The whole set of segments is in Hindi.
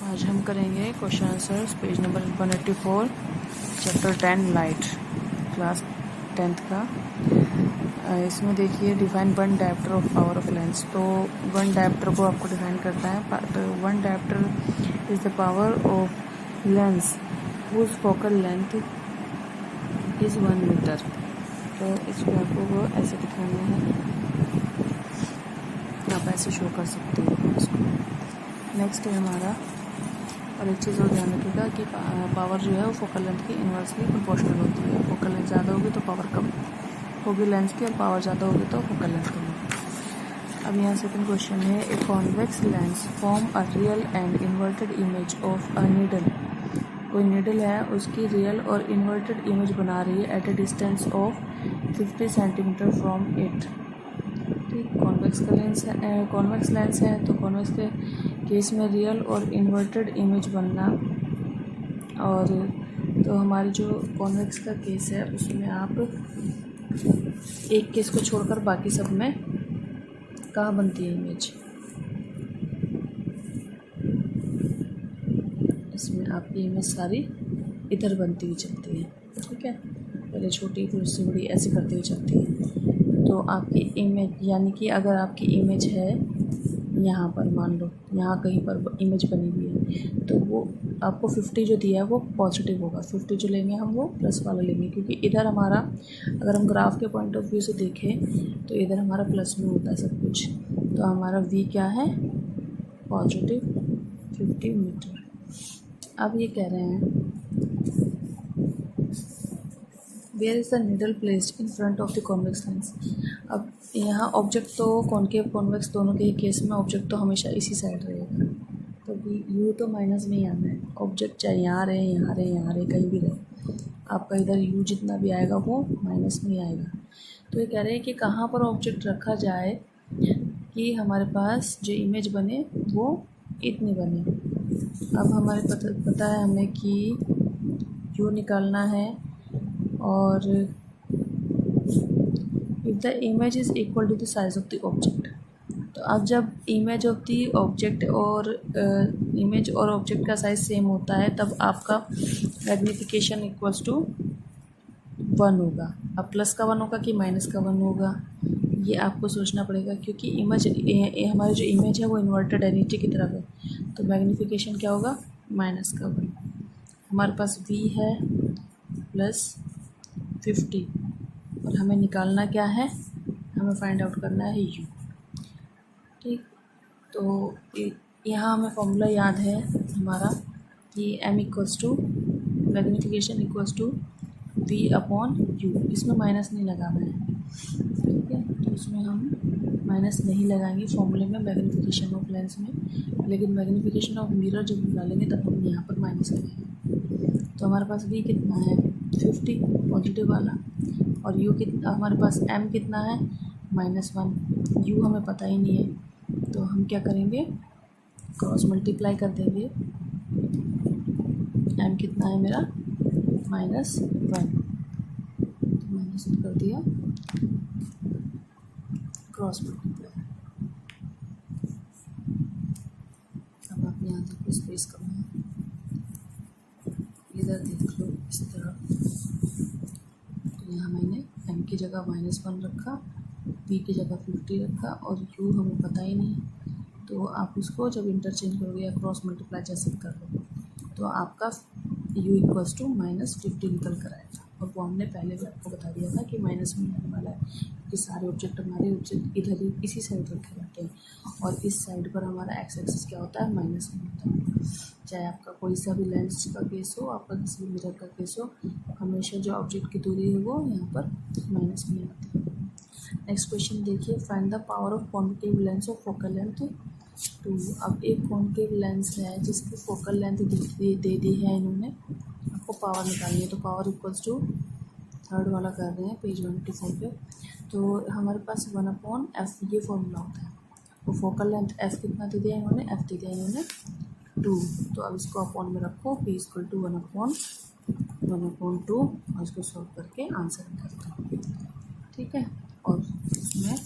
आज हम करेंगे question answers page number 184 chapter 10 light class 10th का। इसमें देखिए define one dioptre of power of lens. तो वन डायप्टर को आपको डिफाइन करना है। One dioptre is the power of lens whose focal length is 1 metre. तो इसको आपको वो ऐसे दिखाना है, आप ऐसे शो कर सकते हो इसको। नेक्स्ट है हमारा, और एक चीज़ और ध्यान रखिएगा कि पावर जो है वो फोकल लेंथ की इन्वर्सली प्रोपोर्शनल होती है। फोकल लेंथ ज़्यादा होगी तो पावर कम होगी लेंस की, और पावर ज़्यादा होगी तो फोकल लेंथ कम होगी। अब यहाँ सेकंड क्वेश्चन है, a convex lens form a real and inverted image of a needle. कोई नीडल है, उसकी रियल और इन्वर्टेड इमेज बना रही है at a distance of 50 centimetre from it. ठीक, कॉन्वेक्स का लेंस है, कॉन्वेक्स लेंस है तो कॉन्वेक्स के केस में रियल और इन्वर्टेड इमेज बनना। और तो हमारी जो कॉन्वेक्स का केस है उसमें आप एक केस को छोड़कर बाकी सब में कहाँ बनती है इमेज, इसमें आपकी इमेज सारी इधर बनती हुई चलती है। ठीक है, पहले छोटी फिर उससे बड़ी ऐसे करती हुई चलती है। तो आपकी इमेज यानी कि अगर आपकी इमेज है यहाँ पर, मान लो यहाँ कहीं पर इमेज बनी हुई है, तो वो आपको 50 जो दिया है वो पॉजिटिव होगा। 50 जो लेंगे हम वो प्लस वाला लेंगे, क्योंकि इधर हमारा, अगर हम ग्राफ के पॉइंट ऑफ व्यू से देखें तो इधर हमारा प्लस में होता है सब कुछ। तो हमारा v क्या है, पॉजिटिव 50 मीटर। अब ये कह रहे हैं where is the needle placed in front of the convex lens. अब यहाँ ऑब्जेक्ट तो कॉन्केव कॉन्वेक्स दोनों के केस में ऑब्जेक्ट तो हमेशा इसी साइड रहेगा, तो यू तो माइनस में ही आना है। ऑब्जेक्ट चाहे यहाँ रहे, यहाँ रहे, यहाँ रहे, कहीं भी रहे, आपका इधर यू जितना भी आएगा वो माइनस में ही आएगा। तो ये कह रहे हैं कि कहाँ पर ऑब्जेक्ट रखा जाए कि हमारे पास जो इमेज बने वो इतनी बने। अब हमारे पता है हमें कि यू निकालना है, और if the image is equal to the size of the object. तो अब जब इमेज ऑफ द ऑब्जेक्ट और इमेज और ऑब्जेक्ट का साइज़ सेम होता है तब आपका मैग्नीफिकेशन इक्वल्स टू 1 होगा। अब प्लस का 1 होगा कि माइनस का 1 होगा, ये आपको सोचना पड़ेगा, क्योंकि इमेज हमारी जो इमेज है वो इन्वर्टेड है, नीचे की तरफ है, तो मैग्नीफिकेशन क्या होगा, माइनस का 1। हमारे पास v है प्लस 50, और हमें निकालना क्या है, हमें फाइंड आउट करना है u। ठीक, तो यहाँ हमें फॉर्मूला याद है हमारा कि m equals to magnification equals to v upon u। इसमें माइनस नहीं लगाना है, ठीक है, तो इसमें हम माइनस नहीं लगाएंगे फॉर्मूले में मैग्नीफिकेशन ऑफ लेंस में, लेकिन मैग्नीफिकेशन ऑफ मिरर जब निकालेंगे तब हम यहाँ पर माइनस लगाएंगे। तो हमारे पास v कितना है, 50 पॉजिटिव वाला, और u कितना, हमारे पास m कितना है, -1। u हमें पता ही नहीं है, तो हम क्या करेंगे, क्रॉस मल्टीप्लाई कर देंगे। m कितना है मेरा, -1, माइनस कर दिया, क्रॉस मल्टीप्लाई। अब आप यहाँ देखो स्पेस कम है, इधर देख लो इस तरफ। तो यहाँ मैंने m की जगह -1 रखा, v की जगह 50 रखा, और u हमें पता ही नहीं। तो आप इसको जब इंटरचेंज करोगे या क्रॉस मल्टीप्लाई जैसे कर लो तो आपका u इक्वल्स टू -50 निकल कर आएगा। और वो हमने पहले भी आपको बता दिया था कि माइनस में आने वाला है, क्योंकि सारे ऑब्जेक्ट हमारे ऑब्जेक्ट इधर ही इसी साइड रखे जाते हैं, और इस साइड पर हमारा एक्स एक्सिस क्या होता है, माइनस में होता है। चाहे आपका कोई सा भी लेंस का केस हो, आपका किसी भी मिरर का केस हो, हमेशा जो ऑब्जेक्ट की दूरी है वो यहाँ पर माइनस में आती है। नेक्स्ट क्वेश्चन देखिए, find the power of concave lens of focal length 2। अब एक कॉन्केव लेंस है जिसकी फोकल लेंथ दे दी है इन्होंने, आपको पावर निकालनी है। तो पावर इक्वल्स टू, थर्ड वाला कर रहे हैं पेज 184 पे। तो हमारे पास 1/f ये फॉर्मूला होता है। तो फोकल लेंथ f कितना दे दिया इन्होंने, f दे दिया इन्होंने 2। तो अब इसको अपॉन में रखो, p इक्वल टू 1/2, और इसको सॉल्व करके आंसर निकाल दो। ठीक है, और इसमें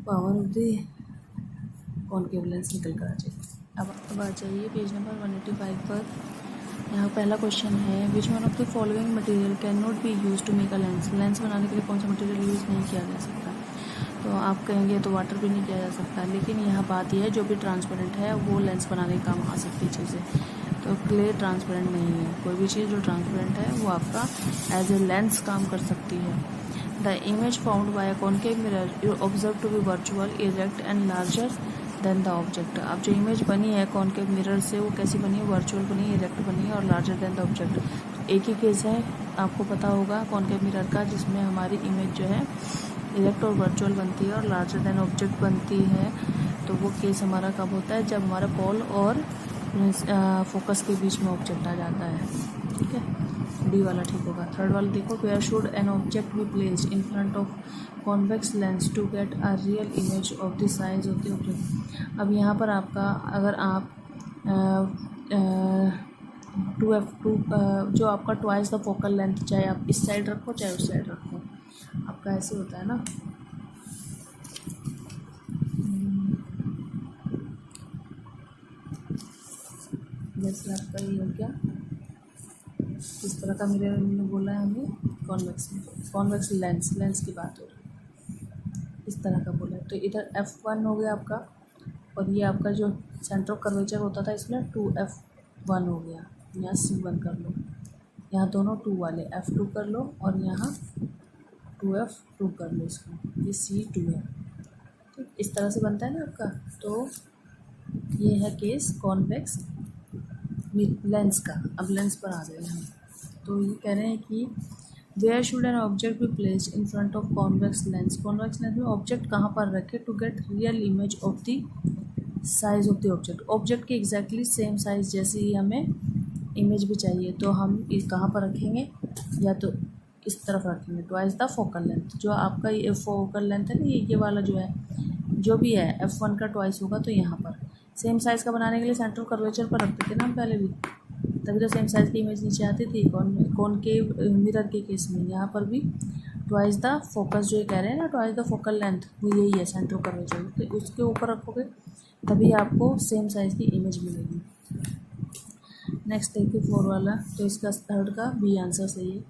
power of the concave lens निकल कर आ जाएगी। अब आ जाइए पेज नंबर 185 पर। यहाँ पहला क्वेश्चन है, which one of the following material cannot be use to make a lens. Lens बनाने के लिए कौन सा मटेरियल यूज़ नहीं किया जा सकता। तो आप कहेंगे तो वाटर भी नहीं किया जा सकता, लेकिन यहाँ बात यह है जो भी ट्रांसपेरेंट है वो लेंस बनाने के काम आ सकती चीज़ें। तो क्ले ट्रांसपेरेंट नहीं है, कोई भी चीज़ जो ट्रांसपेरेंट है वो आपका एज ए लेंस काम कर सकती है। The image found by a concave mirror you observe to be virtual, erect and larger than the object. अब जो इमेज बनी है कॉनकेव मिरर से वो कैसी बनी है, वर्चुअल बनी है, इरेक्ट बनी है और लार्जर देन द ऑब्जेक्ट। एक ही केस है आपको पता होगा कॉनकेव मिरर का जिसमें हमारी इमेज जो है इरेक्ट और वर्चुअल बनती है और लार्जर देन ऑब्जेक्ट बनती है। तो वो केस हमारा कब होता है, जब हमारा पोल और फोकस के बीच में ऑब्जेक्ट आ जाता है। ठीक है, डी वाला ठीक होगा। थर्ड वाला देखो, where should an object be placed in front of convex lens to get a real image of the size of the object. अब यहाँ पर आपका अगर आप 2f2 जो आपका ट्वाइस द फोकल लेंथ, चाहे आप इस साइड रखो चाहे उस साइड रखो, आपका ऐसे होता है ना। जैसे आपका ये हो गया, इस तरह का मिरर मैंने बोला है हमें कॉन्वेक्स लेंस की बात हो रही है, इस तरह का बोला है। तो इधर f1 हो गया आपका, और ये आपका जो सेंटर ऑफ कर्वेचर होता था इसमें 2f1 हो गया। यहाँ c1 कर लो, यहाँ दोनों 2 वाले f2 कर लो और यहाँ 2f2 कर लो, इसको ये c2 है। ठीक, इस तरह से बनता है ना आपका। तो ये है केस कॉन्वेक्स लेंस का। अब लेंस पर आ गए हम। तो ये कह रहे हैं कि where should an object be placed in front of convex lens. Convex lens में ऑब्जेक्ट कहाँ पर रखे to get real image of the size of the object. Object की एग्जैक्टली सेम साइज जैसी ही हमें इमेज भी चाहिए, तो हम कहाँ पर रखेंगे, या तो इस तरफ रखेंगे, ट्वाइस द फोकल लेंथ। जो आपका ये फोकल लेंथ है ना, ये वाला जो है, जो भी है f1 का ट्वाइस होगा। तो यहाँ पर सेम साइज़ का बनाने के लिए सेंटर ऑफ कर्वेचर पर रखते थे ना हम पहले भी, तभी तो सेम साइज़ की इमेज नीचे आती थी। कौन के मिरर के केस में यहाँ पर भी ट्वाइस द फोकस, जो ये कह रहे हैं ना ट्वाइस द फोकल लेंथ, वो यही है सेंटर ऑफ कर्वेचर। तो उसके ऊपर रखोगे तभी आपको सेम साइज़ की इमेज मिलेगी। नेक्स्ट देखिए 4 वाला, तो इसका थर्ड का बी आंसर सही है।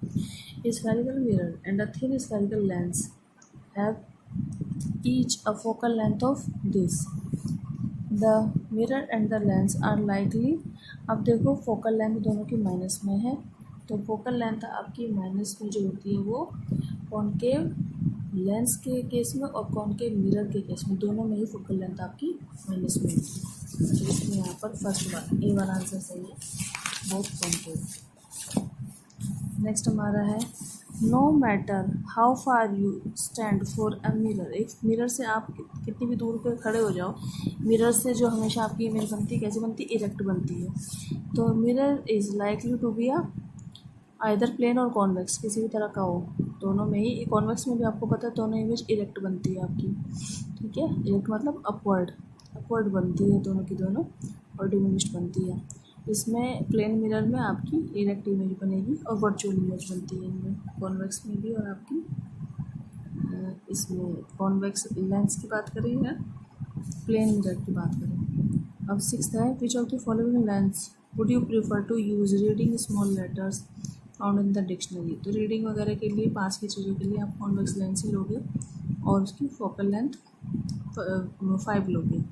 Spherical mirror and a thin spherical lens have each a focal length of this, the mirror and the lens are likely. अब देखो फोकल लेंथ दोनों की माइनस में है, तो फोकल लेंथ आपकी माइनस में जो होती है वो कॉनकेव लेंस के केस में और कॉनकेव मिरर के केस में, दोनों में ही फोकल लेंथ आपकी माइनस में होती है। तो इसमें यहाँ पर फर्स्ट वाला ए वाला आंसर सही है, बोथ कॉनकेव। नेक्स्ट हमारा है, no matter how far you stand for a mirror. एक मिरर से आप कितनी भी दूर पर खड़े हो जाओ, मिरर से जो हमेशा आपकी इमेज बनती है कैसे बनती है, इरेक्ट बनती है। तो mirror is likely to be either plane और कॉन्वेक्स, किसी भी तरह का हो, दोनों में ही। कॉन्वेक्स में भी आपको पता है दोनों इमेज इरेक्ट बनती है आपकी। ठीक है, इरेक्ट मतलब अपवर्ड बनती है, दोनों की दोनों और डिमिनिश्ड बनती है। इसमें प्लेन मिरर में आपकी इरेक्ट इमेज बनेगी और वर्चुअल इमेज बनती है इनमें, कॉन्वेक्स में भी और आपकी इसमें कॉन्वेक्स लेंस की बात करें या प्लेन मिरर की बात करें। अब 6th है, which of the following lens would you prefer to use reading small letters found in the dictionary. तो रीडिंग वगैरह के लिए, पास की चीज़ों के लिए आप कॉन्वेक्स लेंस ही लोगे और उसकी फोकल लेंथ 5 लोगे,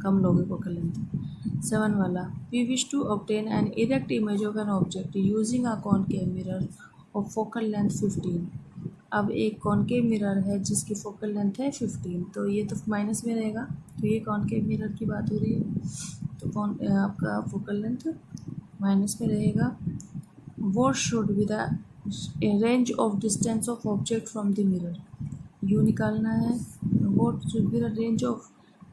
कम लोगे फोकल लेंथ। 7 वाला, we wish to obtain an erect image of an object using a concave mirror of focal length 15। अब एक कॉनकेव मिरर है जिसकी फोकल लेंथ है 15, तो ये तो माइनस में रहेगा, तो ये कॉनकेव मिरर की बात हो रही है, तो आपका फोकल लेंथ माइनस में रहेगा। What should be the range of distance of object from the mirror, you निकालना है। What should be the range of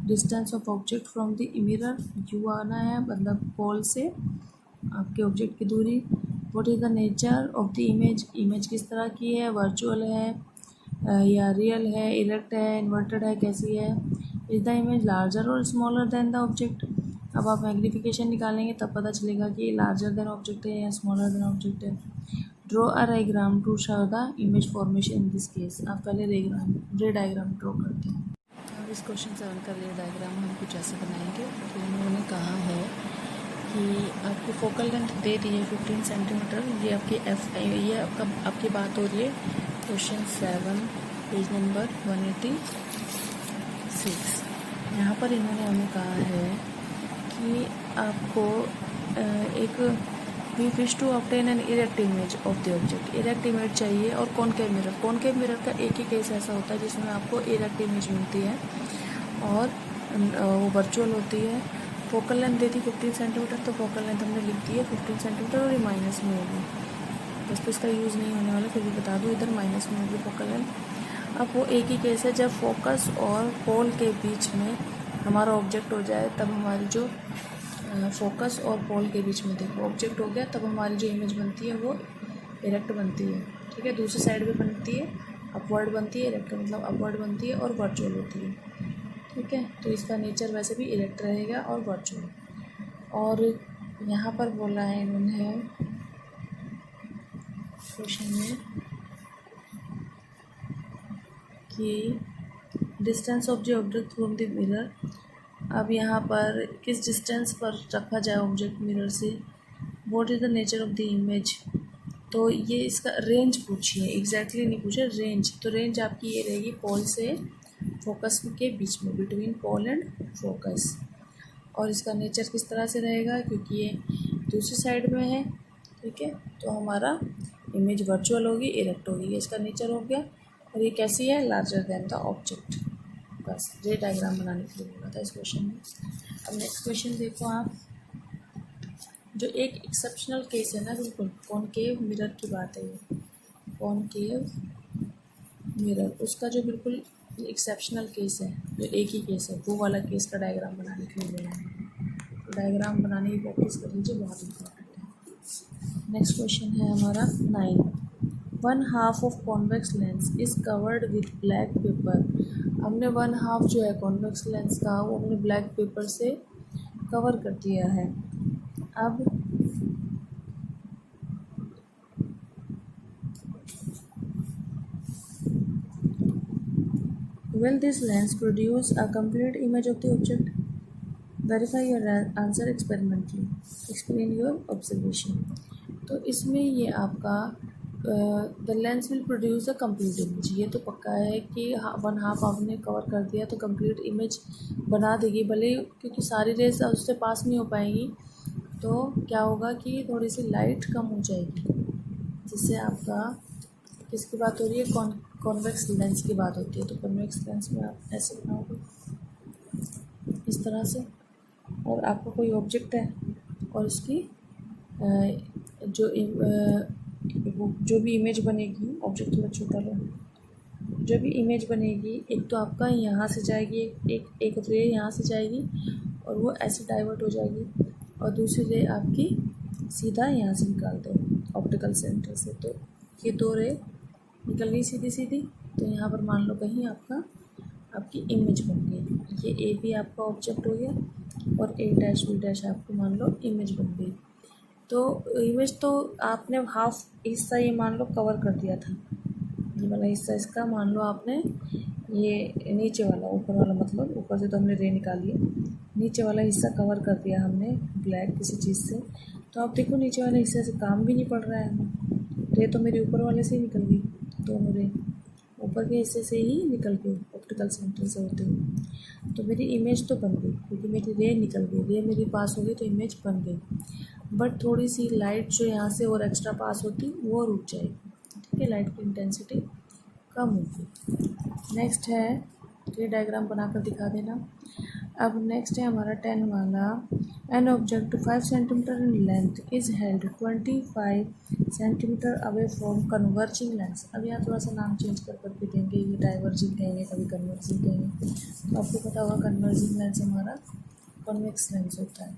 distance of object from the mirror, you आना है, मतलब पोल से आपके ऑब्जेक्ट की दूरी। What is the nature of the image, image किस तरह की है, वर्चुअल है या रियल है, इरेक्ट है, इन्वर्टेड है, कैसी है। Is the image larger or smaller than the object। अब आप मैग्नीफिकेशन निकालेंगे तब पता चलेगा कि लार्जर देन ऑब्जेक्ट है या स्मॉलर देन ऑब्जेक्ट है। Draw a diagram to show the image formation in this case. आप पहले रे डायग्राम ड्रॉ करते हैं। अब इस क्वेश्चन 7 का रे डायग्राम हम कुछ ऐसे बनाएंगे। तो उन्होंने कहा है कि आपकी फोकल लेंथ दे दी है 15 सेंटीमीटर। ये आपकी ये आपकी बात हो रही है क्वेश्चन 7 पेज नंबर 186। यहाँ पर इन्होंने हमें कहा है कि आपको एक we wish to obtain an erect image of the object. Erect image चाहिए और कॉनकेव मिरर। कॉनकेव मिरर का एक ही केस ऐसा होता है जिसमें आपको इरेक्ट इमेज मिलती है और वो वर्चुअल होती है। फोकल लेंथ देती 15 सेंटीमीटर, तो फोकल लेंथ हमने लिख दी है 15 सेंटीमीटर और ये माइनस में होगी। बस तो इसका यूज़ नहीं होने वाला, फिर भी बता दूँ, इधर माइनस में होगी फोकल लेंथ। अब वो एक ही केस है जब फोकस और पोल के बीच में हमारा ऑब्जेक्ट हो जाए, तब हमारी जो फोकस और पोल के बीच में देखो ऑब्जेक्ट हो गया, तब हमारी जो इमेज बनती है वो इरेक्ट बनती है। ठीक है, दूसरी साइड भी बनती है, अपवर्ड बनती है, इरेक्ट मतलब अपवर्ड बनती है और वर्चुअल होती है। ठीक है, तो इसका नेचर वैसे भी इरेक्ट रहेगा और वर्चुअल। और यहाँ पर बोला है इन्होंने क्वेश्चन में कि distance of the object from the mirror. अब यहाँ पर किस डिस्टेंस पर रखा जाए ऑब्जेक्ट मिरर से, what is the nature of the image. तो ये इसका रेंज पूछी है, एग्जैक्टली नहीं पूछे, रेंज। तो रेंज आपकी ये रहेगी पोल से फोकस के बीच में, बिटवीन पोल एंड फोकस। और इसका नेचर किस तरह से रहेगा, क्योंकि ये दूसरी साइड में है। ठीक है, तो हमारा इमेज वर्चुअल होगी, इरेक्ट होगी। ये इसका नेचर हो गया। और ये कैसी है, लार्जर देन द ऑब्जेक्ट। बस ये डायग्राम बनाने के लिए बोला था इस क्वेश्चन में। अब नेक्स्ट क्वेश्चन देखो आप, जो एक एक्सेप्शनल केस है ना, बिल्कुल कॉनकेव मिरर की बात है ये, कॉनकेव मिरर, उसका जो बिल्कुल एक्सेप्शनल केस है, जो एक ही केस है, वो वाला केस का डायग्राम बनाने के लिए बोला है। तो डायग्राम बनाने की प्रैक्टिस कर लीजिए, बहुत इंपॉर्टेंट है। नेक्स्ट क्वेश्चन है हमारा 9। 1/2 of convex lens is covered with black pepper. हमने 1/2 जो है कॉन्वेक्स लेंस का, वो हमने ब्लैक पेपर से कवर कर दिया है। अब will this lens produce a complete image of the object? Verify your answer experimentally. Explain your observation. तो इसमें ये आपका the lens will produce a complete image. ये तो पक्का है कि 1/2 आपने कवर कर दिया तो कंप्लीट इमेज बना देगी, भले क्योंकि सारी रेज उससे पास नहीं हो पाएंगी। तो क्या होगा कि थोड़ी सी लाइट कम हो जाएगी, जिससे आपका किसकी बात हो रही है, कॉन्वेक्स लेंस की बात होती है। तो कॉन्वेक्स लेंस में आप ऐसे बनाओगे इस तरह से, और आपका कोई ऑब्जेक्ट है और उसकी जो भी इमेज बनेगी, ऑब्जेक्ट थोड़ा छोटा लो, जो भी इमेज बनेगी, एक तो आपका यहाँ से जाएगी, एक रे यहाँ से जाएगी और वो ऐसे डाइवर्ट हो जाएगी, और दूसरी रे आपकी सीधा यहाँ से निकाल दो ऑप्टिकल सेंटर से। तो ये 2 रे निकल गई सीधी सीधी। तो यहाँ पर मान लो कहीं आपकी इमेज बन गई। ये ए भी आपका ऑब्जेक्ट हो गया और ए डैश बी डैश आपको मान लो इमेज बन गई। तो इमेज तो आपने हाफ हिस्सा ये मान लो कवर कर दिया था, ये वाला हिस्सा इसका मान लो आपने, ये नीचे वाला, ऊपर वाला मतलब ऊपर से तो हमने रे निकाली है, नीचे वाला हिस्सा कवर कर दिया हमने ब्लैक किसी चीज़ से। तो आप देखो नीचे वाले हिस्से से काम भी नहीं पड़ रहा है हमें, रे तो मेरी ऊपर वाले से ही निकल गई, दोनों रे ऊपर के हिस्से से ही निकल गई ऑप्टिकल सेंटर से होते हुए। तो मेरी इमेज तो बन गई, क्योंकि मेरी रे निकल गई, रे मेरी पास हो गई तो इमेज बन गई। बट थोड़ी सी लाइट जो यहाँ से और एक्स्ट्रा पास होती वो रुक जाएगी। ठीक है, लाइट की इंटेंसिटी कम होगी। नेक्स्ट है, ये डायग्राम बनाकर दिखा देना। अब नेक्स्ट है हमारा 10 वाला, an object 5 centimetre in length is held 25 centimetre away from converging lens. अब यहाँ थोड़ा सा नाम चेंज करके देंगे, ये डाइवर्जिंग कहेंगे, कभी कन्वर्जिंग कहेंगे। तो आपको पता होगा कन्वर्जिंग लेंस हमारा कॉन्वेक्स लेंस होता है।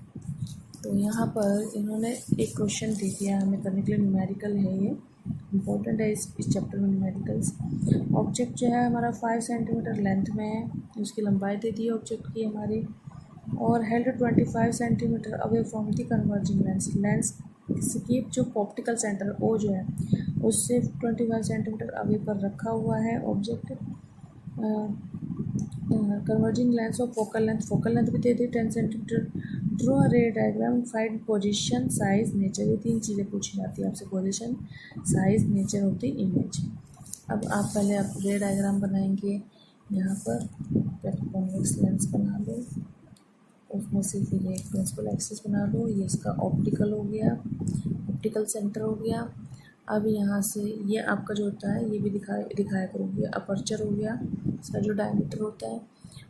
तो यहाँ पर इन्होंने एक क्वेश्चन दे दिया हमें करने के लिए, न्यूमेरिकल है, ये इम्पोर्टेंट है इस चैप्टर में न्यूमेरिकल्स। ऑब्जेक्ट जो है हमारा 5 सेंटीमीटर लेंथ में है, उसकी लंबाई दे दी है ऑब्जेक्ट की हमारी, और held 25 centimetre away from the converging lens. Lens की जो ऑप्टिकल सेंटर ओ जो है उससे 25 सेंटीमीटर अवे पर रखा हुआ है ऑब्जेक्ट। कन्वर्जिंग लेंस और फोकल लेंथ भी दे दी 10 सेंटीमीटर। ड्रॉ रे diagram, find position, size, nature, ये 3 चीज़ें पूछी जाती है आपसे, position, size, nature of the image. अब आप पहले आप रे डायग्राम बनाएंगे। यहाँ पर कॉन्वेक्स लेंस बना लो, उसमें से फिर एक प्रिंसिपल एक्सिस बना लो, ये इसका ऑप्टिकल हो गया, ऑप्टिकल सेंटर हो गया। अब यहाँ से ये आपका जो होता है ये भी दिखाया करूँगी, अपर्चर हो गया, इसका जो डायमीटर होता है।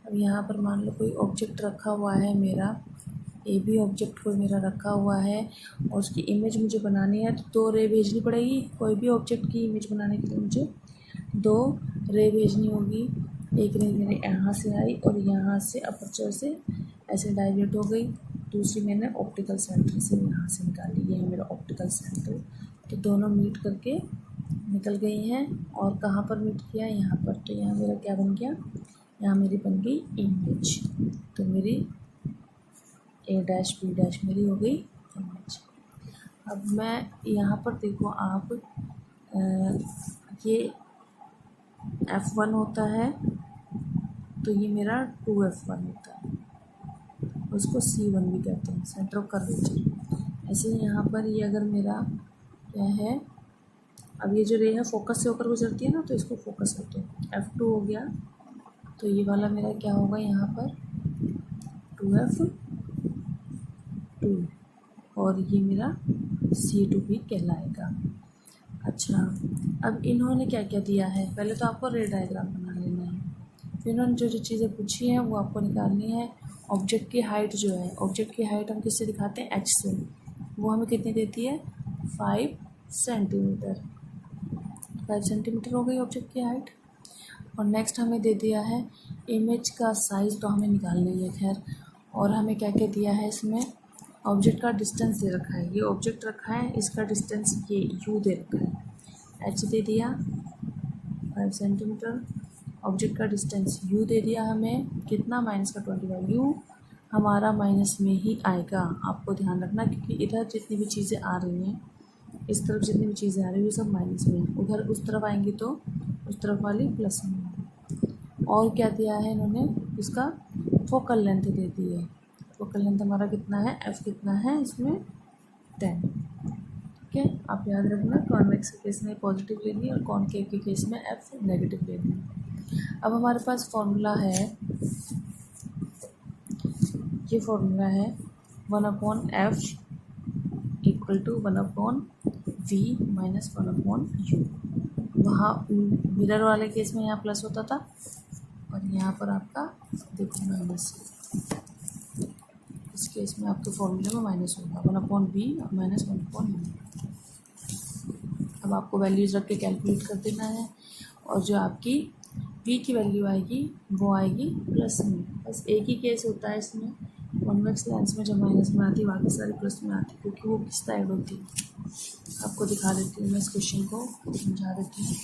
अब यहाँ पर मान लो कोई ऑब्जेक्ट रखा हुआ है मेरा, ए बी ऑब्जेक्ट कोई मेरा रखा हुआ है और उसकी इमेज मुझे बनानी है तो 2 रे भेजनी पड़ेगी। कोई भी ऑब्जेक्ट की इमेज बनाने के लिए मुझे 2 रे भेजनी होगी। एक रे मेरे यहाँ से आई और यहाँ से अपर्चर से ऐसे डाइवर्ट हो गई, दूसरी मैंने ऑप्टिकल सेंटर से यहाँ से निकाली, ये है मेरा ऑप्टिकल सेंटर। तो दोनों मीट करके निकल गई हैं और कहाँ पर मीट किया, यहाँ पर। तो यहाँ मेरा क्या बन गया, यहाँ मेरी बन गई इमेज। तो मेरी ए डैश बी डैश मेरी हो गई इमेज। अब मैं यहाँ पर देखो आप ये F1 होता है तो ये मेरा 2F1 होता है, उसको C1 भी कहते हैं, सेंटर ऑफ कर्वेचर। ऐसे ही यहाँ पर ये अगर मेरा क्या है, अब ये जो रे है फोकस से होकर गुजरती है ना, तो इसको फोकस करते हैं। F2 हो गया, तो ये वाला मेरा क्या होगा यहाँ पर 2F2 और ये मेरा C2 भी कहलाएगा। अच्छा, अब इन्होंने क्या क्या दिया है, पहले तो आपको रे डायग्राम बना लेना है, फिर इन्होंने जो जो चीज़ें पूछी हैं वो आपको निकालनी है। ऑब्जेक्ट की हाइट जो है, ऑब्जेक्ट की हाइट हम किससे दिखाते हैं, H से, वो हमें कितनी देती है 5 सेंटीमीटर। 5 सेंटीमीटर हो गई ऑब्जेक्ट की हाइट। और नेक्स्ट हमें दे दिया है इमेज का साइज़, तो हमें निकालना ही है खैर। और हमें क्या क्या दिया है इसमें, ऑब्जेक्ट का डिस्टेंस दे रखा है, ये ऑब्जेक्ट रखा है, इसका डिस्टेंस ये u दे रखा है, h दे दिया 5 सेंटीमीटर। ऑब्जेक्ट का डिस्टेंस u दे दिया हमें कितना, -25। u हमारा माइनस में ही आएगा, आपको ध्यान रखना, क्योंकि इधर जितनी भी चीज़ें आ रही हैं, इस तरफ जितनी भी चीज़ें आ रही हैं वो सब माइनस में हैं, उधर उस तरफ आएंगी तो उस तरफ वाली प्लस में होगी। और क्या दिया है इन्होंने, इसका फोकल लेंथ दे दी है। फोकल लेंथ हमारा कितना है, f कितना है इसमें 10। ठीक है, आप याद रखना, कॉन्वेक्स के केस में पॉजिटिव लेनी है और कॉनकेव के केस में f नेगेटिव लेनी है। अब हमारे पास फॉर्मूला है, ये फॉर्मूला है 1/f = 1/v - 1/u। वहाँ मिरर वाले केस में यहाँ प्लस होता था और यहाँ पर आपका देखो माइनस, इस केस में आपके फॉर्मूले में माइनस होगा 1/v - 1/u। अब आपको वैल्यूज़ रख के कैलकुलेट कर देना है और जो आपकी v की वैल्यू आएगी वो आएगी प्लस में। बस एक ही केस होता है इसमें, कॉन्वेक्स लेंस में जब माइनस में आती है बाकी सारी प्लस में आती है, क्योंकि वो किस साइड होती है। आपको दिखा देती हूँ मैं, इस क्वेश्चन को समझा देती हूँ,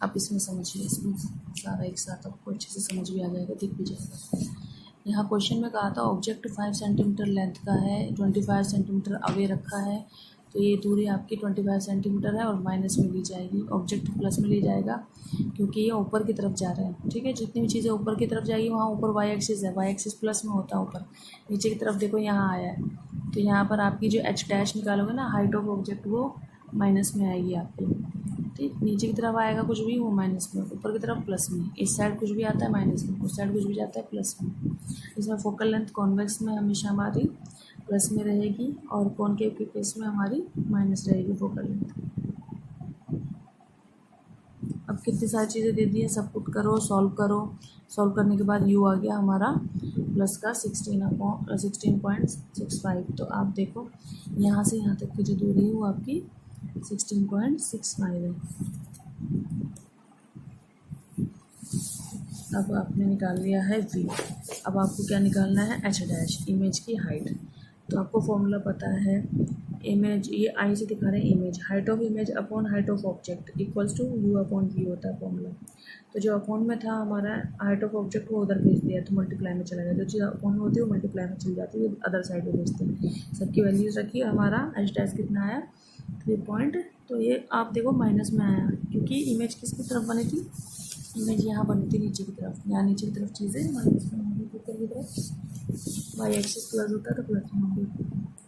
आप इसमें समझिए, इसमें सारा एक साथ आपको अच्छे से समझ भी आ जाएगा, दिख भी जाएगा। यहाँ क्वेश्चन में कहा था ऑब्जेक्ट 5 सेंटीमीटर लेंथ का है, 25 सेंटीमीटर अवे रखा है, तो ये दूरी आपकी 25 सेंटीमीटर है और माइनस में ली जाएगी, ऑब्जेक्ट प्लस में ली जाएगा क्योंकि ये ऊपर की तरफ जा रहा है। ठीक है, जितनी भी चीज़ें ऊपर की तरफ जाएगी वहाँ ऊपर वाई एक्सिस है, वाई एक्सिस प्लस में होता है ऊपर, नीचे की तरफ देखो यहाँ आया है, तो यहाँ पर आपकी जो h डैश निकालोगे ना, हाइट ऑफ ऑब्जेक्ट, वो माइनस में आएगी आपकी। ठीक, नीचे की तरफ आएगा कुछ भी वो माइनस में, ऊपर की तरफ प्लस में, इस साइड कुछ भी आता है माइनस में, उस साइड कुछ भी जाता है प्लस में। इसमें फोकल लेंथ कॉन्वेक्स में हमेशा हमारी प्लस में रहेगी और कॉनकेव के केस में हमारी माइनस रहेगी फोकल लेंथ। अब कितनी सारी चीज़ें दे दी है, सब पुट करो, सॉल्व करो, सॉल्व करने के बाद u आ गया हमारा प्लस का 16.65। तो आप देखो यहाँ से यहाँ तक की जो दूरी है वो आपकी 16.65 है। अब आपने निकाल लिया है v। अब आपको क्या निकालना है, h डैश, इमेज की हाइट। तो आपको फॉर्मूला पता है, इमेज, ये आई से दिखा रहे हैं image, height of image upon height of object equals to u/v होता है फॉर्मूला। तो जो अपॉन में था हमारा हाइट ऑफ ऑब्जेक्ट वो उधर भेज दिया तो मल्टीप्लाई में चला गया, जो चीज़ अपॉन में होती है वो मल्टीप्लाई में चल जाती है, अदर साइड में भेजते हैं। सबकी वैल्यूज़ रखी, हमारा h डैश कितना आया 3 पॉइंट, तो ये आप देखो माइनस में आया क्योंकि इमेज किसकी तरफ बनी थी, इमेज यहाँ बनी थी नीचे की तरफ, यहाँ नीचे की तरफ चीज़ें माइनस में होंगी, ऊपर की तरफ वाई एक्सिस प्लस होता है तो प्लस में होंगी।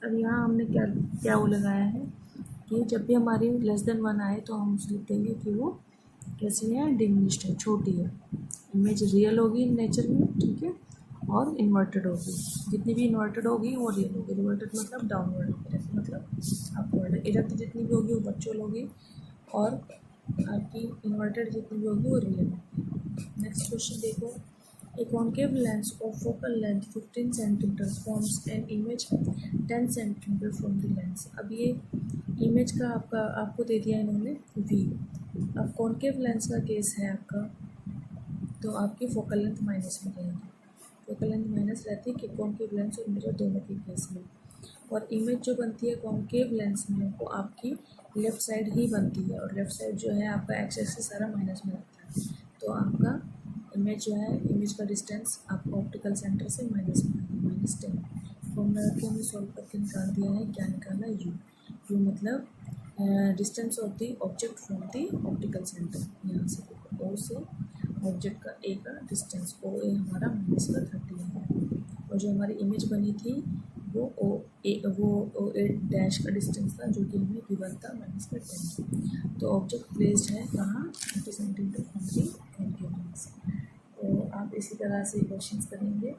अब यहाँ हमने क्या क्या वो लगाया है कि जब भी हमारी लेस देन 1 आए तो हम उसे लिख देंगे कि वो कैसी है, डिमिनिश्ड है, छोटी है। इमेज रियल होगी इन नेचर में, ठीक है, और इन्वर्टेड होगी। जितनी भी इन्वर्टेड होगी वो रियल होगी। इन्वर्टेड मतलब डाउनवर्ड, ऐसे मतलब अपवर्ड। इधर जितनी भी होगी वो वर्चुअल होगी और आपकी इन्वर्टेड जितनी भी होगी वो रियल होगी। नेक्स्ट क्वेश्चन देखो, a concave lens of focal length 15 centimetre forms an image 10 centimetre from the lens. अब ये इमेज का आपको दे दिया इन्होंने वी। अब कॉन्केव लेंस का केस है आपका, तो आपकी फोकल लेंथ माइनस में रहेगी। फोकल लेंथ माइनस रहती है कि कॉन्केव लेंस और मिरर दोनों के केस में। और इमेज जो बनती है कॉन्केव लेंस में वो आपकी लेफ़्ट साइड ही बनती है, और लेफ़्ट साइड जो है आपका एक्स एक्सिस सारा माइनस में रहता है। तो आपका इमेज जो है, इमेज का डिस्टेंस आपका ऑप्टिकल सेंटर से माइनस में आएगा, -10। फॉर्मूला रख के हमने सॉल्व करके निकाल दिया है। क्या निकाला, यू मतलब distance of the object from the optical centre. यहाँ से ओ से ऑब्जेक्ट का ए का डिस्टेंस, ओ ए हमारा माइनस का 30 है। और जो हमारी इमेज बनी थी वो ओ ए डैश का डिस्टेंस था, जो कि हमें गिवन था -10। तो ऑब्जेक्ट प्लेस्ड है कहाँ, 30 centimetre from the concave lens. तो आप इसी तरह से क्वेश्चंस करेंगे।